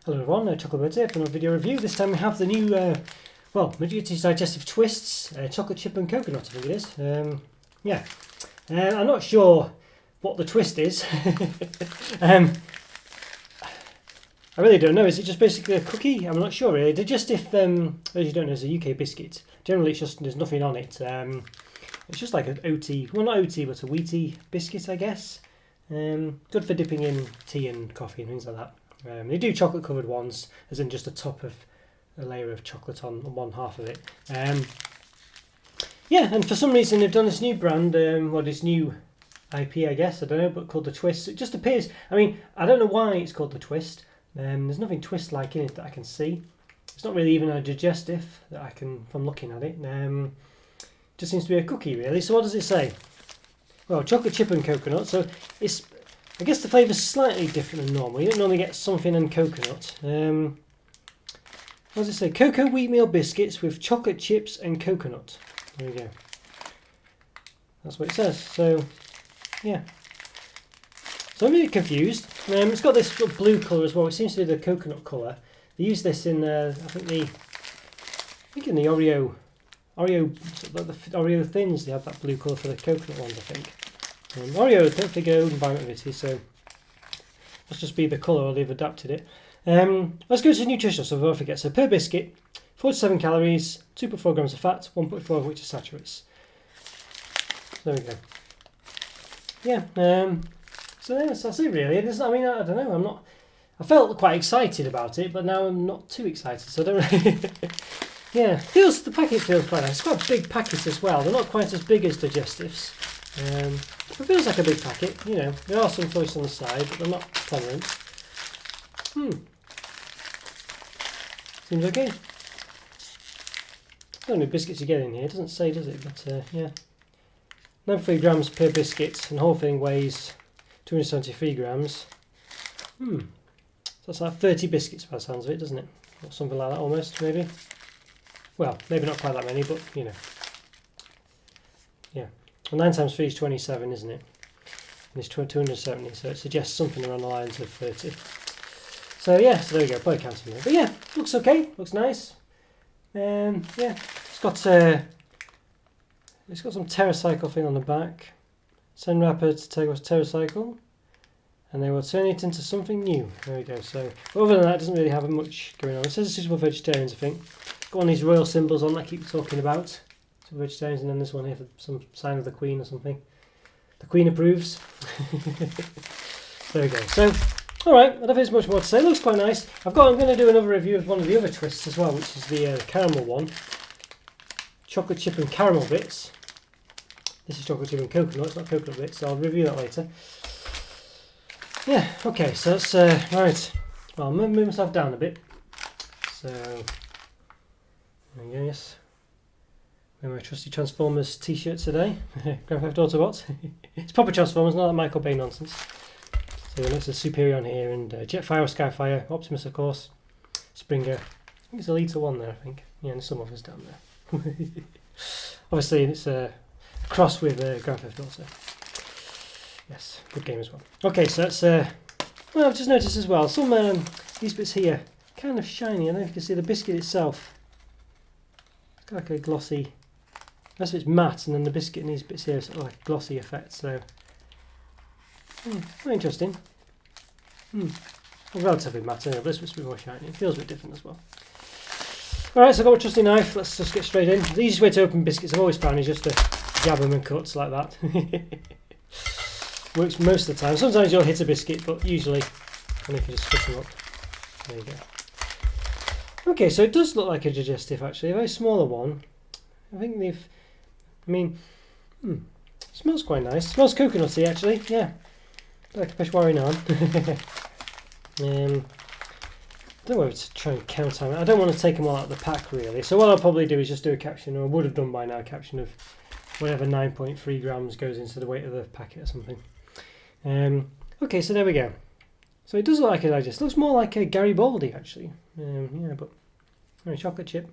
Hello everyone, Chocolo here for another video review. This time we have the new, McVitie's Digestive Twists, chocolate chip and coconut, I think it is. I'm not sure what the twist is. I really don't know. Is it just basically a cookie? I'm not sure really. Digestive, as you don't know, is a UK biscuit. Generally, it's just there's nothing on it. It's just like an OT, well not OT, but a wheaty biscuit, I guess. Good for dipping in tea and coffee and things like that. They do chocolate covered ones, as in just a top of a layer of chocolate on one half of it. And for some reason they've done this new brand, this new IP, I guess, I don't know, but called the Twist. It just appears, I mean, I don't know why it's called the Twist. There's nothing twist-like in it that I can see. It's not really even a digestive that I can, from looking at it. Just seems to be a cookie, really. So what does it say? Well, chocolate chip and coconut. So it's, I guess the flavour's slightly different than normal. You don't normally get something and coconut. What does it say? Cocoa wheatmeal biscuits with chocolate chips and coconut. There we go. That's what it says. So, yeah. So I'm a bit confused. It's got this sort of blue colour as well. It seems to be the coconut colour. They use this in, I think in the Oreo thins. They have that blue colour for the coconut ones, I think. Oreo, I don't think I own by McVitie's, so must just be the colour or they've adapted it. Let's go to nutritional, so don't forget. So per biscuit, 47 calories, 2.4 grams of fat, 1.4 of which is saturates. There we go. Yeah. So that's it really. I don't know. I felt quite excited about it, but now I'm not too excited. So I don't really. Yeah, the packet feels quite nice. It's quite a big packet as well. They're not quite as big as Digestives. It feels like a big packet, you know. There are some choice on the side, but they're not prominent. Seems okay. I don't know how many biscuits you get in here. It doesn't say, does it? But yeah. 93 grams per biscuit, and the whole thing weighs 273 grams. So that's like 30 biscuits by the sounds of it, doesn't it? Or something like that almost, maybe. Well, maybe not quite that many, but you know. Yeah. Well, 9 times 3 is 27, isn't it? And it's 270, so it suggests something around the lines of 30. So yeah, so there we go, probably counting there. But yeah, looks okay, looks nice. It's got some TerraCycle thing on the back. Send wrapper to take off TerraCycle, and they will turn it into something new. There we go. So other than that, it doesn't really have much going on. It says it's suitable for vegetarians, I think. Got one of these royal symbols on that I keep talking about. So vegetarians, and then this one here for some sign of the Queen or something. The Queen approves. There we go. So, alright, I don't think there's much more to say. It looks quite nice. I'm going to do another review of one of the other twists as well, which is the caramel one. Chocolate chip and caramel bits. This is chocolate chip and coconut, it's not coconut bits, so I'll review that later. Yeah, okay, so that's, right. Well, I'll move myself down a bit. So, there we go, yes. Wearing my trusty Transformers t-shirt today. Grand Theft Autobots. It's proper Transformers, not that Michael Bay nonsense. So there's a Superior on here, and Jetfire or Skyfire, Optimus of course, Springer. I think it's Elita 1 there, I think. Yeah, and some others down there. Obviously, it's a cross with Grand Theft Auto. Yes, good game as well. Okay, so that's, well, I've just noticed as well, some, these bits here, kind of shiny. I don't know if you can see the biscuit itself. It's got like a glossy, the rest of it's matte, and then the biscuit and these bits here is sort of like a glossy effect, so, very interesting. Well, relatively matte anyway, but this bit's a bit more shiny. It feels a bit different as well. Alright, so I've got my trusty knife, let's just get straight in. The easiest way to open biscuits I've always found is just to jab them and cuts like that. Works most of the time. Sometimes you'll hit a biscuit, but usually only if you just split them up. There you go. Okay, so it does look like a digestive actually, a very smaller one. I think smells quite nice. Smells coconutty actually, yeah. Like a Peshwari naan. I don't know whether to try and count time. I don't want to take them all out of the pack really. So what I'll probably do is just do a caption, or I would have done by now, a caption of whatever 9.3 grams goes into the weight of the packet or something. Okay, so there we go. So it does look like a digest. It looks more like a Garibaldi actually. Yeah, but chocolate chip.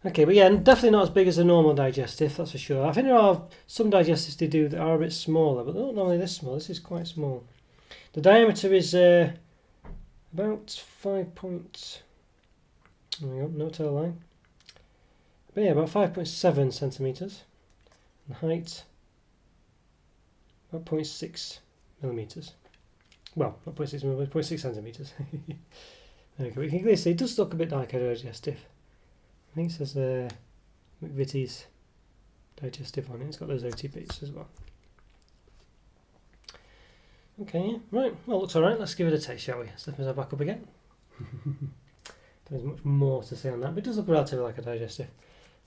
Okay, but yeah, definitely not as big as a normal digestive, that's for sure. I think there are some digestives they do that are a bit smaller, but they're not normally this small. This is quite small. The diameter is about 5 points. Hang on, no tail line. But yeah, about 5.7 centimeters, and height about 0.6 millimeters. Well, not 0.6 millimeters, 0.6 centimeters. Okay, we can clearly see it does look a bit like a digestive. I think it says McVitie's Digestive on it. It's got those OT bits as well. Okay, yeah. Right, well, looks alright. Let's give it a taste, shall we? Let's lift myself back up again. There's much more to say on that, but it does look relatively like a digestive.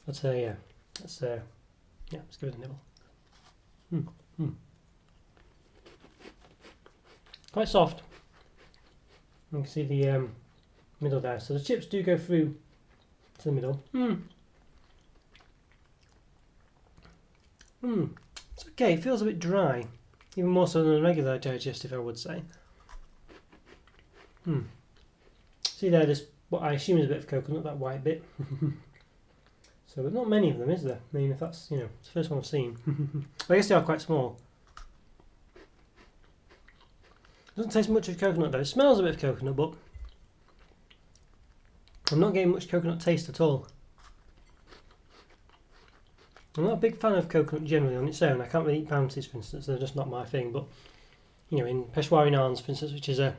But yeah, let's give it a nibble. Quite soft. You can see the middle there. So the chips do go through to the middle. It's okay. It feels a bit dry, even more so than a regular digestive, I would say. See there, there's what I assume is a bit of coconut, that white bit. So, but not many of them, is there? I mean, if that's, it's the first one I've seen. I guess they are quite small. Doesn't taste much of coconut though. It smells a bit of coconut, but I'm not getting much coconut taste at all. I'm not a big fan of coconut generally on its own. I can't really eat bounties, for instance. They're just not my thing. But in Peshwari naans, for instance, which is an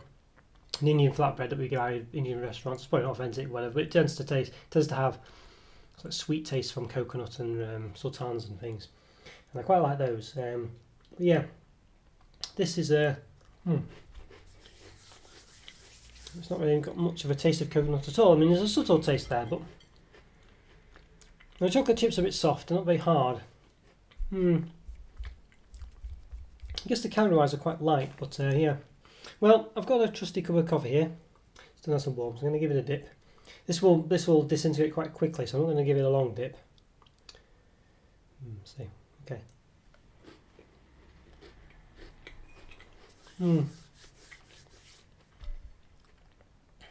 Indian flatbread that we buy in Indian restaurants, it's probably not authentic, whatever. But it tends to have sort of sweet taste from coconut and sultans and things, and I quite like those. Yeah, this is it's not really got much of a taste of coconut at all. I mean, there's a subtle taste there, but the chocolate chips are a bit soft. They're not very hard. I guess the calorie-wise are quite light, but yeah. Well, I've got a trusty cup of coffee here. Still nice and warm, so I'm going to give it a dip. This will disintegrate quite quickly, so I'm not going to give it a long dip. See, okay.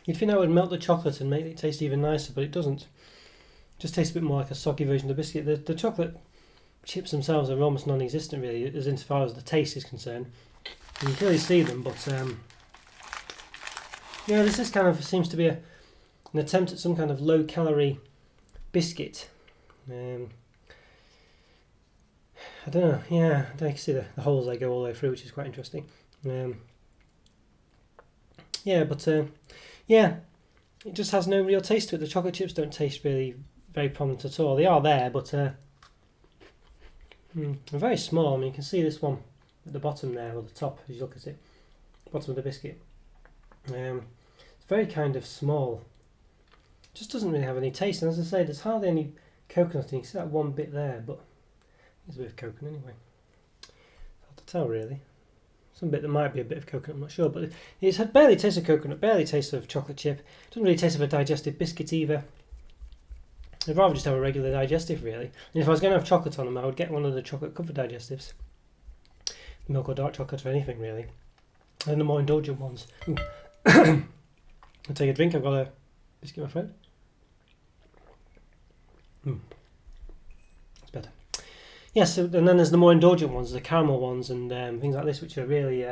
You'd think that would melt the chocolate and make it taste even nicer, but it doesn't. It just tastes a bit more like a soggy version of the biscuit. The chocolate chips themselves are almost non-existent, really, as far as the taste is concerned. You can clearly see them, but yeah, this is kind of seems to be an attempt at some kind of low-calorie biscuit. I don't know. Yeah, I can see the holes they go all the way through, which is quite interesting. Yeah, but yeah, it just has no real taste to it. The chocolate chips don't taste really very prominent at all. They are there, but they're very small. I mean, you can see this one at the bottom there, or the top, as you look at it, bottom of the biscuit. It's very kind of small. It just doesn't really have any taste. And as I say, there's hardly any coconut in it. You see that one bit there, but there's a bit of coconut anyway. It's hard to tell, really. Some bit there might be a bit of coconut, I'm not sure, but it's had barely taste of coconut, barely taste of chocolate chip. Doesn't really taste of a digestive biscuit either. I'd rather just have a regular digestive, really. And if I was going to have chocolate on them, I would get one of the chocolate covered digestives. Milk or dark chocolate or anything, really. And the more indulgent ones. I'll take a drink. I've got a biscuit, my friend. It's better. Yes, and then there's the more indulgent ones, the caramel ones, and things like this, which are really,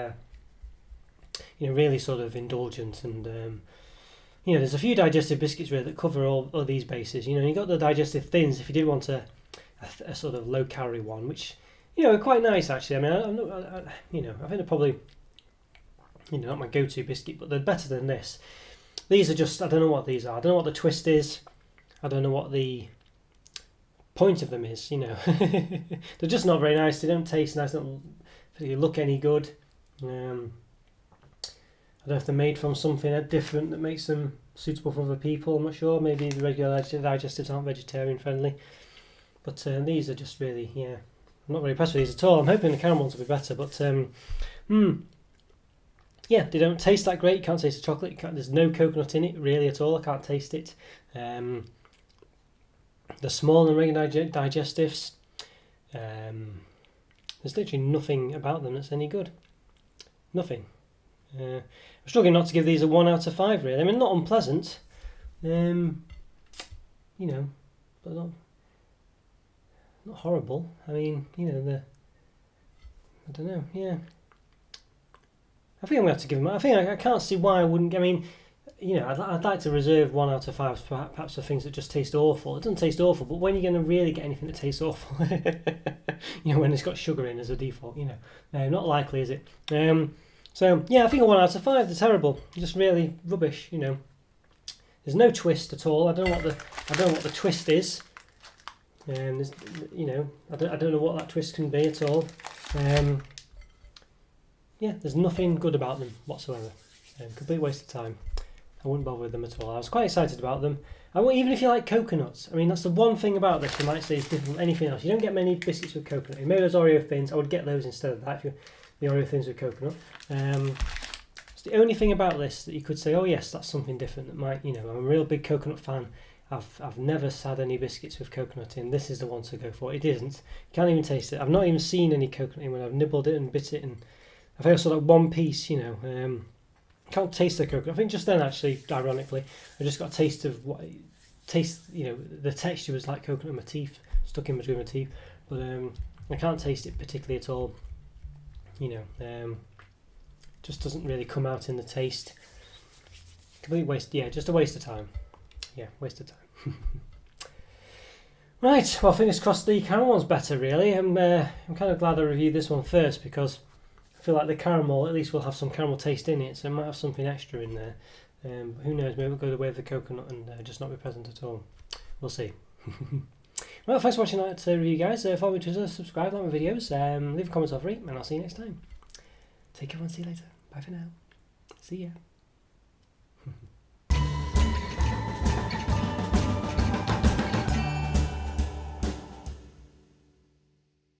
really sort of indulgent. And there's a few digestive biscuits really that cover all these bases. You got the digestive thins if you did want a sort of low calorie one, which are quite nice actually. I mean, I think they're probably not my go-to biscuit, but they're better than this. These are just, I don't know what these are. I don't know what the twist is. I don't know what the point of them is. They're just not very nice. They don't taste nice. They don't really look any good. I don't know if they're made from something different that makes them suitable for other people. I'm not sure. Maybe the regular digestives aren't vegetarian friendly. But these are just really, I'm not very impressed with these at all. I'm hoping the caramel ones will be better. But yeah, they don't taste that great. You can't taste the chocolate. There's no coconut in it really at all. I can't taste it. The small and regular digestives, there's literally nothing about them that's any good. Nothing. I'm struggling not to give these a 1 out of 5 really. I mean, not unpleasant, but not horrible. I mean, I don't know, yeah. I think I'm going to have to give them, I can't see why I wouldn't, I mean, I'd like to reserve 1 out of 5 perhaps for things that just taste awful. It doesn't taste awful, but when you're going to really get anything that tastes awful, when it's got sugar in as a default, not likely, is it? So yeah, I think a 1 out of 5. They're terrible, just really rubbish. There's no twist at all. I don't know what the twist is. I don't know what that twist can be at all. There's nothing good about them whatsoever. Complete waste of time. I wouldn't bother with them at all. I was quite excited about them. Even if you like coconuts, that's the one thing about this you might say is different from anything else. You don't get many biscuits with coconut. Maybe those Oreo thins, I would get those instead of that, if the Oreo thins with coconut. It's the only thing about this that you could say, oh yes, that's something different that might, I'm a real big coconut fan. I've never had any biscuits with coconut in. This is the one to go for. It isn't. You can't even taste it. I've not even seen any coconut in when I've nibbled it and bit it, and I've also got one piece, can't taste the coconut. I think just then, actually, ironically, I just got a taste of the texture was like coconut in my teeth, stuck in between my teeth, but I can't taste it particularly at all. Just doesn't really come out in the taste. Complete waste. Yeah, just a waste of time. Yeah, waste of time. Right, well, fingers crossed the caramel one's better, really. I'm kind of glad I reviewed this one first, because I feel like the caramel at least will have some caramel taste in it, so it might have something extra in there. Who knows, maybe it'll go the way of the coconut and just not be present at all. We'll see. Well, thanks for watching that review, guys. Follow me on Twitter, subscribe, like my videos, leave a comment or rate, and I'll see you next time. Take care and see you later. Bye for now. See ya.